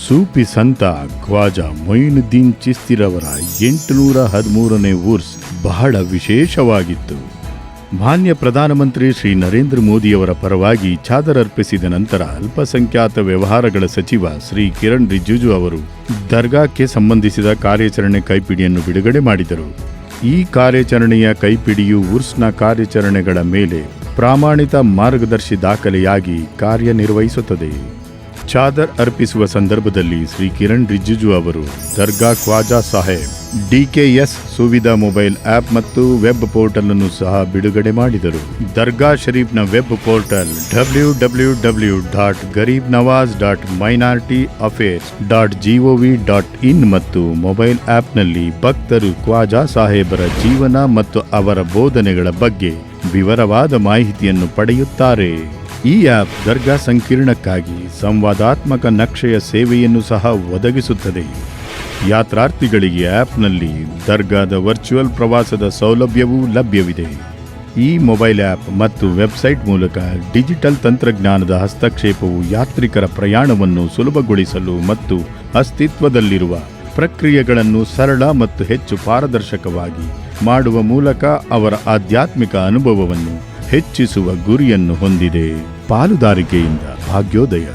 ಸೂಫಿ ಸಂತ ಖ್ವಾಜಾ ಮೊಯಿನುದ್ದೀನ್ ಚಿಸ್ತಿರವರ 813ನೇ ಉರ್ಸ್ ಬಹಳ ವಿಶೇಷವಾಗಿತ್ತು. ಮಾನ್ಯ ಪ್ರಧಾನಮಂತ್ರಿ ಶ್ರೀ ನರೇಂದ್ರ ಮೋದಿಯವರ ಪರವಾಗಿ ಚಾದರ್ ಅರ್ಪಿಸಿದ ನಂತರ ಅಲ್ಪಸಂಖ್ಯಾತ ವ್ಯವಹಾರಗಳ ಸಚಿವ ಶ್ರೀ ಕಿರಣ್ ರಿಜಿಜು ಅವರು ದರ್ಗಾಕ್ಕೆ ಸಂಬಂಧಿಸಿದ ಕಾರ್ಯಾಚರಣೆ ಕೈಪಿಡಿಯನ್ನು ಬಿಡುಗಡೆ ಮಾಡಿದರು. ಈ ಕಾರ್ಯಾಚರಣೆಯ ಕೈಪಿಡಿಯು ಉರ್ಸ್ನ ಕಾರ್ಯಾಚರಣೆಗಳ ಮೇಲೆ ಪ್ರಾಮಾಣಿತ ಮಾರ್ಗದರ್ಶಿ ದಾಖಲೆಯಾಗಿ ಕಾರ್ಯನಿರ್ವಹಿಸುತ್ತದೆ. ಚಾದರ್ ಅರ್ಪಿಸುವ ಸಂದರ್ಭದಲ್ಲಿ ಶ್ರೀ ಕಿರಣ್ ರಿಜಿಜು ಅವರು Dargah Khwaja Saheb DKS Suvidha mobile app ಮತ್ತು ವೆಬ್ ಪೋರ್ಟಲ್ ಅನ್ನು ಸಹ ಬಿಡುಗಡೆ ಮಾಡಿದರು. ದರ್ಗಾ ಶರೀಫ್ನ ವೆಬ್ ಪೋರ್ಟಲ್ www.garibnawaz.minorityAffairs.gov.in ಮತ್ತು ಮೊಬೈಲ್ ಆಪ್ನಲ್ಲಿ ಭಕ್ತರು ಖ್ವಾಜಾ ಸಾಹೇಬರ ಜೀವನ ಮತ್ತು ಅವರ ಬೋಧನೆಗಳ ಬಗ್ಗೆ ವಿವರವಾದ ಮಾಹಿತಿಯನ್ನು ಪಡೆಯುತ್ತಾರೆ. ಈ ಆಪ್ ದರ್ಗಾ ಸಂಕೀರ್ಣಕ್ಕಾಗಿ ಸಂವಾದಾತ್ಮಕ ನಕ್ಷೆಯ ಸೇವೆಯನ್ನು ಸಹ ಒದಗಿಸುತ್ತದೆ. ಯಾತ್ರಾರ್ಥಿಗಳಿಗೆ ಆಪ್ನಲ್ಲಿ ದರ್ಗಾದ ವರ್ಚುವಲ್ ಪ್ರವಾಸದ ಸೌಲಭ್ಯವೂ ಲಭ್ಯವಿದೆ. ಈ ಮೊಬೈಲ್ ಆಪ್ ಮತ್ತು ವೆಬ್ಸೈಟ್ ಮೂಲಕ ಡಿಜಿಟಲ್ ತಂತ್ರಜ್ಞಾನದ ಹಸ್ತಕ್ಷೇಪವು ಯಾತ್ರಿಕರ ಪ್ರಯಾಣವನ್ನು ಸುಲಭಗೊಳಿಸಲು ಮತ್ತು ಅಸ್ತಿತ್ವದಲ್ಲಿರುವ ಪ್ರಕ್ರಿಯೆಗಳನ್ನು ಸರಳ ಮತ್ತು ಹೆಚ್ಚು ಪಾರದರ್ಶಕವಾಗಿ ಮಾಡುವ ಮೂಲಕ ಅವರ ಆಧ್ಯಾತ್ಮಿಕ ಅನುಭವವನ್ನು ಹೆಚ್ಚಿಸುವ ಗುರಿಯನ್ನು ಹೊಂದಿದೆ. ಪಾಲುದಾರಿಕೆಯಿಂದ ಭಾಗ್ಯೋದಯ.